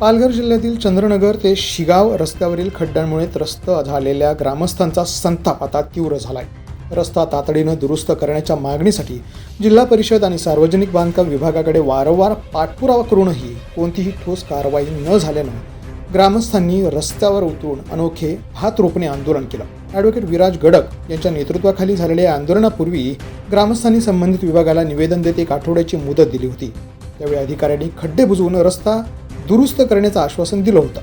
पालघर जिल्ह्यातील चंद्रनगर ते शिगाव रस्त्यावरील खड्ड्यांमुळे त्रस्त झालेल्या ग्रामस्थांचा संताप आता तीव्र झालाय। रस्ता तातडीनं दुरुस्त करण्याच्या मागणीसाठी जिल्हा परिषद आणि सार्वजनिक बांधकाम विभागाकडे वारंवार पाठपुरावा करूनही कोणतीही ठोस कारवाई न झाल्यानं ग्रामस्थांनी रस्त्यावर उतरून अनोखे भात रोपणे आंदोलन केलं। ॲडव्होकेट विराज गडक यांच्या नेतृत्वाखाली झालेल्या या आंदोलनापूर्वी ग्रामस्थांनी संबंधित विभागाला निवेदन देत 1 आठवड्याची मुदत दिली होती। त्यावेळी अधिकाऱ्यांनी खड्डे बुजवून रस्ता दुरुस्त करण्याचं आश्वासन दिलं होतं।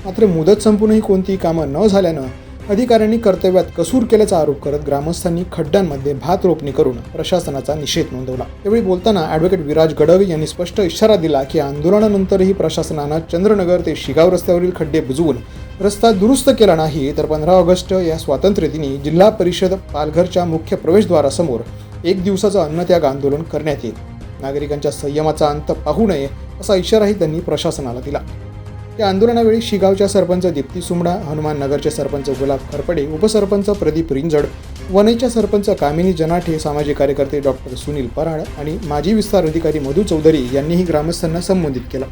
मात्र मुदत संपूनही कोणतीही कामं न झाल्यानं अधिकाऱ्यांनी कर्तव्यात कसूर केल्याचा आरोप करत ग्रामस्थांनी खड्ड्यांमध्ये भात रोपणी करून प्रशासनाचा निषेध नोंदवला। त्यावेळी बोलताना ॲडव्होकेट विराज गडक यांनी स्पष्ट इशारा दिला की आंदोलनानंतरही प्रशासनानं चंद्रनगर ते शिगाव रस्त्यावरील खड्डे बुजवून रस्ता दुरुस्त केला नाही तर 15 ऑगस्ट या स्वातंत्र्यदिनी जिल्हा परिषद पालघरच्या मुख्य प्रवेशद्वारासमोर 1 दिवसाचं अन्नत्याग आंदोलन करण्यात येईल। नागरिकांच्या संयमाचा अंत पाहू नये असा इशाराही त्यांनी प्रशासनाला दिला। या आंदोलनावेळी शिगावच्या सरपंच दीप्ती सुमडा, हनुमाननगरचे सरपंच गुलाब खरपडे, उपसरपंच प्रदीप रिंजड, वनईच्या सरपंच कामिनी जनाठे, सामाजिक कार्यकर्ते डॉक्टर सुनील पराड आणि माजी विस्तार अधिकारी मधु चौधरी यांनीही ग्रामस्थांना संबोधित केलं।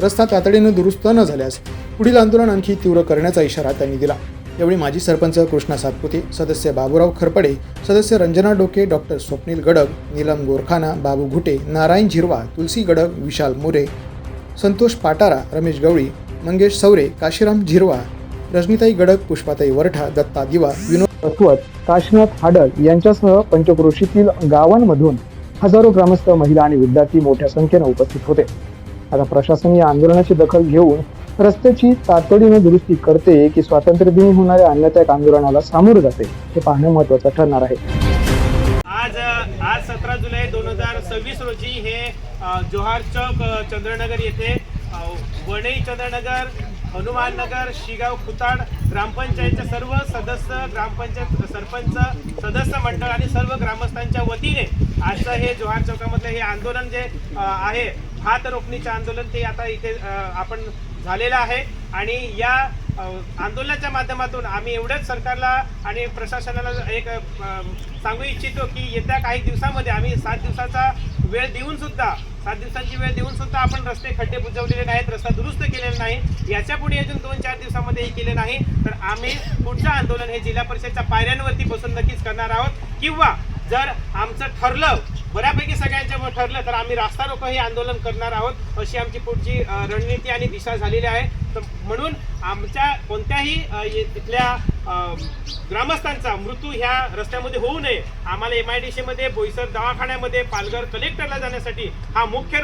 रस्ता तातडीनं दुरुस्त न झाल्यास पुढील आंदोलन आणखी तीव्र करण्याचा इशारा त्यांनी दिला। यावेळी माजी सरपंच कृष्णा सातपुते, सदस्य बाबूराव खरपडे, सदस्य रंजना डोके, डॉक्टर स्वप्नील गडक, नीलम गोरखाना, बाबू घुटे, नारायण झिरवा, तुलसी गडक, विशाल मोरे, संतोष पाटारा, रमेश गवळी, मंगेश सौरे, काशीराम झिरवा, रजनीताई गडक, पुष्पाताई वरठा, दत्ता दिवा, विनोद अस्वत, काशीनाथ हाडक यांच्यासह पंचक्रोशीतील गावांमधून हजारो ग्रामस्थ, महिला आणि विद्यार्थी मोठ्या संख्येने उपस्थित होते। आता प्रशासन या आंदोलनाची दखल घेऊन रस्त्याची तातडीने दुरुस्ती करते की स्वातंत्र्यदिनी होणाऱ्या अन्नत्याग आंदोलनाला सामोरं जाते हे पाहणं महत्त्वाचं ठरणार आहे। आज 17 जुलै 2026 रोजी हे जोहार चौक चंद्रनगर येथे वणई चंद्रनगर, हनुमाननगर, शिगाव खुताड ग्रामपंचायतच्या सर्व सदस्य, ग्रामपंचायत सरपंच, सदस्य मंडळ आणि सर्व ग्रामस्थांच्या वतीने आजचं हे जोहार चौकामधलं हे आंदोलन जे आहे भात रोपणीचे आंदोलन ते आता इथे आपण झालेलं आहे। आणि या आंदोलनाच्या माध्यमातून आम्ही एवढंच सरकारला आणि प्रशासनाला एक सांगू इच्छितो की येत्या काही दिवसामध्ये आम्ही 7 दिवसांची वेळ देऊन सुद्धा आपण रस्ते खड्डे बुजवलेले नाहीत, रस्ता दुरुस्त केलेला नाही। याच्या पुढे अजून 2-4 दिवसामध्ये हे केले नाही तर आम्ही पुढचं आंदोलन हे जिल्हा परिषदच्या पायऱ्यांवरती बसून नक्कीच करणार आहोत, किंवा जर आमचं ठरलं, बऱ्यापैकी सगळ्यांच्या ठरलं तर आम्ही रास्ता रोको हे आंदोलन करणार आहोत, अशी आमची पुढची रणनीती आणि दिशा झालेली आहे। तर म्हणून आमच्या कोणत्याही इथल्या ग्रामस्थांचा मृत्यू ह्या रस्त्यामध्ये होऊ नये, आम्हाला MIDC मध्ये, बोईसर दवाखान्यामध्ये, पालघर कलेक्टरला जाण्यासाठी हा मुख्य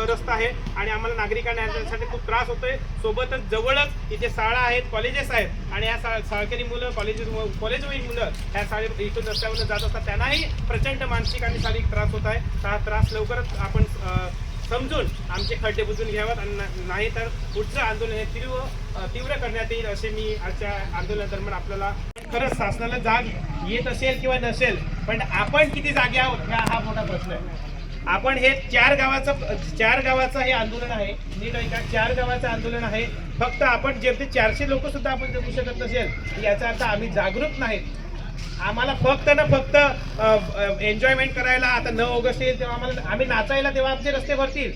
रस्ता आहे आणि आम्हाला नागरिकांना यासाठी खूप त्रास होतोय। सोबतच जवळच इथे शाळा आहेत, कॉलेजेस आहेत आणि ह्या शाळकरी मुलं, कॉलेजवरील मुलं ह्या शाळेत इथून रस्त्यावरून जात असतात, त्यांनाही प्रचंड मानसिक आणि शारीरिक त्रास होत आहे। हा त्रास लवकरच आपण समजून आमचे खड्डे बुजवून घ्यावेत आणि नाही तर पुढचं आंदोलन हे तीव्र करण्यात येईल असे मी आजच्या आंदोलनादरम्यान आपल्याला खरंच शासनाला जाग येत असेल किंवा नसेल, पण आपण किती जागे आहोत हा मोठा प्रश्न आहे। आपण हे 4 गावाचं हे आंदोलन आहे, नीट ऐका, 4 गावाचं आंदोलन आहे। फक्त आपण जे 400 लोक सुद्धा आपण जगू शकत नसेल याचा अर्थ आम्ही जागृत नाहीत। आम्हाला फक्त एन्जॉयमेंट करायला आता 9 ऑगस्ट येईल तेव्हा आम्ही नाचायला, तेव्हा आमचे रस्ते भरतील।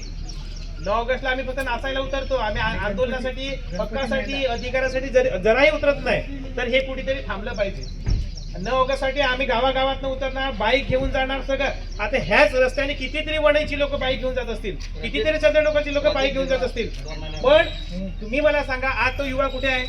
9 ऑगस्टला आम्ही फक्त नाचायला उतरतो, आम्ही आंदोलनासाठी, हक्कासाठी, अधिकारासाठी जराही उतरत नाही, तर हे कुठेतरी थांबलं पाहिजे। 9 ऑगस्टसाठी आम्ही गावागावात उतरणार, बाईक घेऊन जाणार सगळं। आता ह्याच रस्त्याने कितीतरी वणईची लोक बाईक घेऊन जात असतील, कितीतरी चंद्रनगरची लोक बाईक घेऊन जात असतील, पण तुम्ही मला सांगा आज तो युवा कुठे आहे?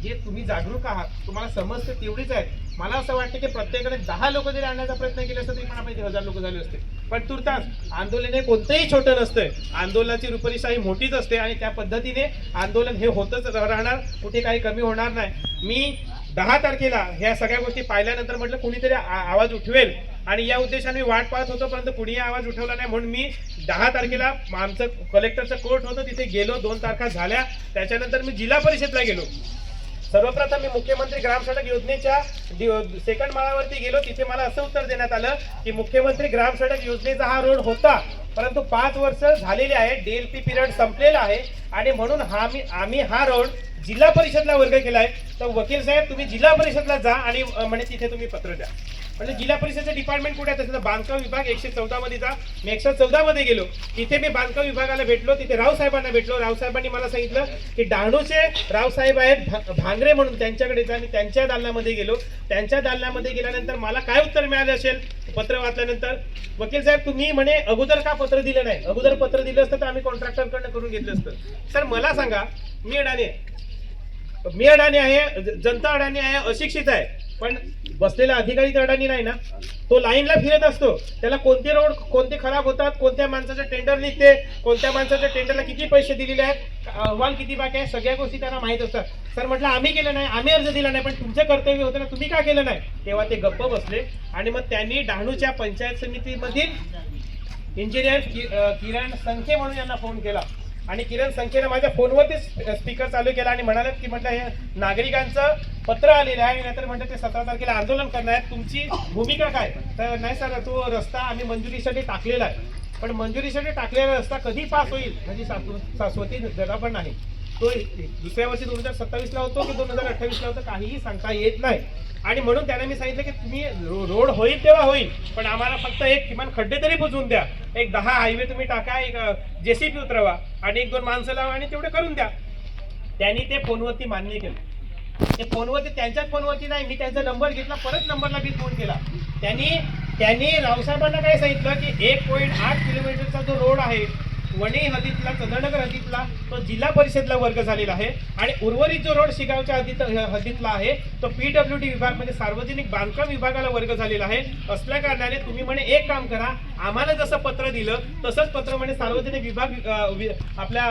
जे तुम्ही जागरूक आहात, तुम्हाला समजते तेवढीच आहे। मला असं वाटतं की प्रत्येकाने 10 लोक जरी आणण्याचा प्रयत्न केला असता तरी पण आपण 1000 लोक झाले असते, पण तुर्तास आंदोलन हे कोणतंही छोटं नसतंय, आंदोलनाची रूपरेषा ही मोठीच असते आणि त्या पद्धतीने आंदोलन हे होतच राहणार, कुठे काही कमी होणार नाही। मी 10 तारखेला ह्या सगळ्या गोष्टी पाहिल्यानंतर म्हटलं कुणीतरी आवाज उठवेल आणि या उद्देशाने मी वाट पाहत होतो, परंतु कुणीही आवाज उठवला नाही, म्हणून मी 10 तारखेला आमचं कलेक्टरचं कोर्ट होतं तिथे गेलो, 2 तारखा झाल्या। त्याच्यानंतर मी जिल्हा परिषदला गेलो। सर्वप्रथम मी मुख्यमंत्री ग्राम सडक योजनेच्या 2nd माळावरती गेलो, तिथे मला असं उत्तर देण्यात आलं की मुख्यमंत्री ग्राम सडक योजनेचा हा रोड होता, परंतु 5 वर्ष झालेले आहे, DLP पिरियड संपलेला आहे आणि म्हणून आम्ही हा रोड जिल्हा परिषदला वर्ग केलाय। तर वकील साहेब तुम्ही जिल्हा परिषदला जा आणि म्हणे तिथे तुम्ही पत्र द्या। म्हणजे जिल्हा परिषदेचं डिपार्टमेंट कुठे आहे? त्याचं बांधकाम विभाग 114 मध्ये जा. मी 114 मध्ये गेलो, तिथे मी बांधकाम विभागाला भेटलो, तिथे रावसाहेबांना भेटलो. रावसाहेबांनी मला सांगितलं की डहाणूचे रावसाहेब आहेत भांगरे म्हणून, त्यांच्याकडे जा. आणि त्यांच्या दालनामध्ये गेलो. त्यांच्या दालनामध्ये गेल्यानंतर मला काय उत्तर मिळालं असेल पत्र वाचल्यानंतर? वकील साहेब, तुम्ही म्हणे अगोदर का पत्र दिलं नाही? अगोदर पत्र दिलं असतं तर आम्ही कॉन्ट्रॅक्टरकडनं करून घेतलं असतं. सर मला सांगा, मी अडाणी आहे, जनता अडाणी आहे, अशिक्षित आहे, पण बसलेला अधिकारी तर अडाणी नाही ना. तो लाईनला फिरत असतो. त्याला कोणते रोड कोणते खराब होतात, कोणत्या माणसाचं टेंडर निघते, कोणत्या माणसाच्या टेंडरला किती पैसे दिलेले आहेत, अहवाल किती बाकी आहे, सगळ्या गोष्टी त्यांना माहीत असतात. सर म्हटलं आम्ही केलं नाही, आम्ही अर्ज दिला नाही, पण तुमचं कर्तव्य होतं ना, तुम्ही का केलं नाही? तेव्हा ते गप्प बसले आणि मग त्यांनी डहाणूच्या पंचायत समितीमधील इंजिनियर किरण संखे म्हणून यांना फोन केला. आणि किरण संख्येनं माझ्या फोनवरतीच स्पीकर चालू केला आणि म्हणाले की म्हटलं हे नागरिकांचं पत्र आलेलं आहे, नाहीतर म्हटलं ते 17 तारखेला आंदोलन करणार आहे, तुमची भूमिका काय? तर नाही सर, तो रस्ता आम्ही मंजुरीसाठी टाकलेला आहे, पण मंजुरीसाठी टाकलेला रस्ता कधी पास होईल म्हणजे शाश्वती जगा पण नाही. तो दुसऱ्या वर्षी 2027 ला होतो की 2028 ला होतो काहीही सांगता येत नाही. आणि म्हणून त्याने मी सांगितलं की तुम्ही रोड होईल तेव्हा होईल, पण आम्हाला फक्त एक किमान खड्डे तरी बुजवून द्या. एक 10 हायवे तुम्ही टाका, एक JCB उतरवा आणि 1-2 माणसं लावा आणि तेवढं करून द्या. त्यांनी ते फोनवरती मान्य केलं. ते फोनवरती, त्यांच्याच फोनवरती नाही, मी त्यांचा नंबर घेतला, परत नंबरला मी फोन केला. त्यांनी रावसाहेबांना काय सांगितलं की 1.8 किलोमीटरचा जो रोड आहे वणी हद्दीतला, चंद्रनगर हद्दीतला, तो जिल्हा परिषदला वर्ग झालेला आहे. आणि उर्वरित जो रोड शिगावच्या हद्दीतला आहे तो PWD विभाग म्हणजे सार्वजनिक बांधकाम विभागाला वर्ग झालेला आहे. असल्या कारणाने तुम्ही म्हणे एक काम करा, आम्हाला जसं पत्र दिलं तसंच पत्र म्हणे सार्वजनिक विभाग आपल्या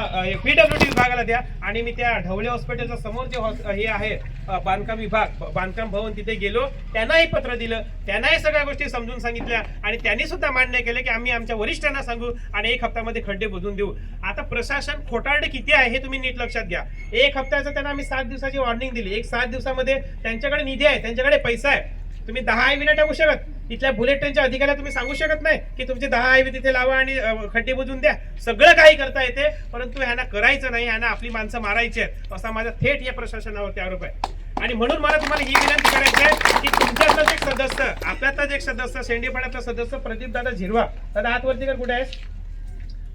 PWD विभागाला द्या. आणि मी त्या ढवळे हॉस्पिटलच्या समोर जे हे आहे बांधकाम विभाग, बांधकाम भवन, तिथे गेलो, त्यांनाही पत्र दिलं, त्यांनाही सगळ्या गोष्टी समजून सांगितल्या आणि त्यांनी सुद्धा मान्य केले की आम्ही आमच्या वरिष्ठांना सांगू आणि 1 हप्त्यामध्ये खड्डे बुजवून देऊ. आता प्रशासन खोटारडे किती आहे हे तुम्ही नीट लक्षात घ्या. 1 हप्त्याचं त्यांना आम्ही 7 दिवसाची वॉर्निंग दिली. 7 दिवसामध्ये त्यांच्याकडे निधी आहे, त्यांच्याकडे पैसा आहे. तुम्ही 10 हायवे नाही टाकू शकत. तिथल्या बुलेट ट्रेनच्या अधिकाऱ्याला तुम्ही सांगू शकत नाही की तुमचे 10 हायवे तिथे लावा आणि खड्डे बुजवून द्या. सगळं काही करता येते, परंतु ह्यांना करायचं नाही, ह्यांना आपली माणसं मारायची आहेत असा माझा थेट या प्रशासनावरती आरोप आहे. आणि म्हणून मला तुम्हाला ही विनंती करायची आहे की तुमच्यातलाच एक सदस्य, आपल्यातलाच एक सदस्य, शेंडेपाड्यातला सदस्य प्रदीप दादा झिरवा, दादा हात वरती कर, कुठे आहेस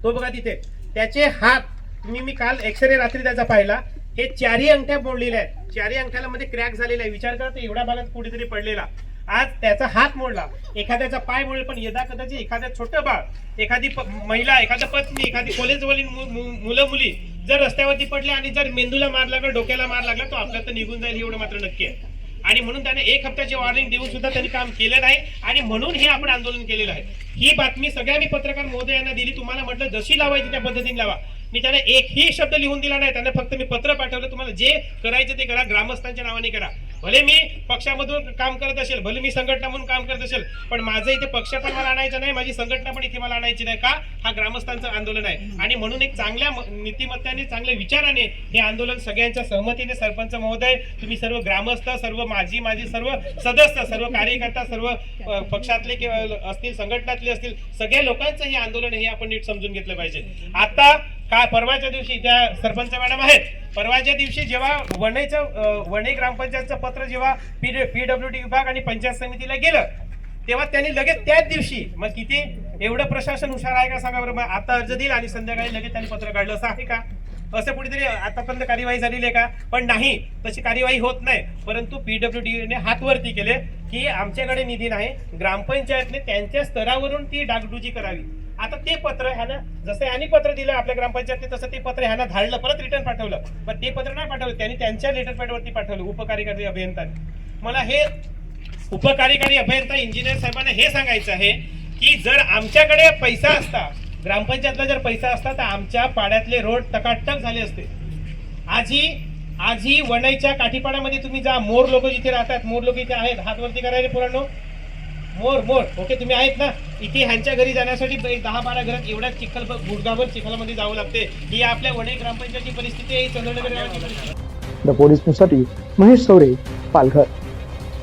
तो बघा तिथे, त्याचे हात मी काल एक्सरे रात्री त्याचा पाहिला, हे 4ही अंगठ्या मोडलेल्या आहेत. 4ही अंगठ्याला मध्ये क्रॅक झालेला आहे. विचार करा, तर एवढ्या भागात कुठेतरी पडलेला. आज त्याचा हात मोडला, एखाद्याचा पाय मोडेल, पण यदा कदाचित एखाद्या छोटं बाळ, एखादी महिला, एखादी पत्नी, एखादी कॉलेजवरील मुलं मुली जर रस्त्यावरती पडले आणि जर मेंदूला मार लागला, डोक्याला मार लागला, तो आपल्याला निघून जाईल एवढं मात्र नक्की आहे. आणि म्हणून त्याने 1 हप्त्याची वॉर्निंग देऊन सुद्धा त्यांनी काम केलं नाही आणि म्हणून हे आपण आंदोलन केलेलं आहे. ही बातमी सगळ्या मी पत्रकार महोदयांना दिली. तुम्हाला म्हटलं जशी लावायची त्या पद्धतीने लावा. मी त्याने एकही शब्द लिहून दिला नाही. त्यांना फक्त मी पत्र पाठवलं, तुम्हाला जे करायचं ते करा, ग्रामस्थांच्या नावाने करा. भले मी पक्षामधून काम करत असेल, भले मी संघटना म्हणून काम करत असेल, पण माझं इथे पक्ष पण मला आणायचं नाही, माझी संघटना पण इथे मला आणायची नाही. का? हा ग्रामस्थांचं आंदोलन आहे. आणि म्हणून एक चांगल्या नीतिमत्तेने, चांगल्या विचाराने हे आंदोलन सगळ्यांच्या सहमतीने, सरपंच महोदय, तुम्ही सर्व ग्रामस्थ, सर्व माजी सर्व सदस्य, सर्व कार्यकर्ता, सर्व पक्षातले किंवा असतील, संघटनातले असतील, सगळ्या लोकांचं हे आंदोलन हे आपण नीट समजून घेतलं पाहिजे. आता काय परवाच्या दिवशी त्या सरपंच मॅडम आहेत, परवाच्या दिवशी जेव्हा वणी ग्रामपंचायतचं पत्र जेव्हा PWD विभाग आणि पंचायत समितीला गेलं, तेव्हा त्यांनी लगेच त्याच दिवशी, मग किती एवढं प्रशासन हुशार आहे का सांगा बरं. आता अर्ज दिला आणि संध्याकाळी लगेच त्यांनी पत्र काढलं, असं आहे का? असं कुठेतरी आतापर्यंत कार्यवाही झालेली आहे का? पण नाही, तशी कार्यवाही होत नाही. परंतु PWDने हात वरती केले की आमच्याकडे निधी नाही, ग्रामपंचायतने त्यांच्या स्तरावरून ती डागडुजी करावी. आता ते पत्र ह्यानं, जसं ह्यांनी पत्र दिलं आपल्या ग्रामपंचायतने, तसं ते पत्र ह्यांना धाडलं, परत रिटर्न पाठवलं. पण ते पत्र नाही पाठवलं, त्यांनी त्यांच्या लेटर पॅडवरती पाठवलं उपकार्यकारी अभियंत्यांनी. मला हे उपकार्यकारी अभियंता इंजिनियर साहेबांना हे सांगायचं आहे की जर आमच्याकडे पैसा असता, ग्रामपंचायतला जर पैसा असता, तर आमच्या पाड्यातले रोड टकाटक झाले असते. आजही वणईच्या काठीपाड्यामध्ये तुम्ही जा, मोर लोक जिथे राहतात, मोर लोक इथे आहेत, हात वरती करायला पुराणो, मोर ओके, तुम्ही आहेत ना? इथे ह्यांच्या घरी जाण्यासाठी 10-12 घरात एवढ्या चिखल, गुडगाभर चिखलामध्ये जावं लागते. ही आपल्या वणी ग्रामपंचायतची परिस्थिती आहे, चंद्रनगर गावाची परिस्थिती. द पोलीस न्यूजसाठी महेश सौरे, पालघर.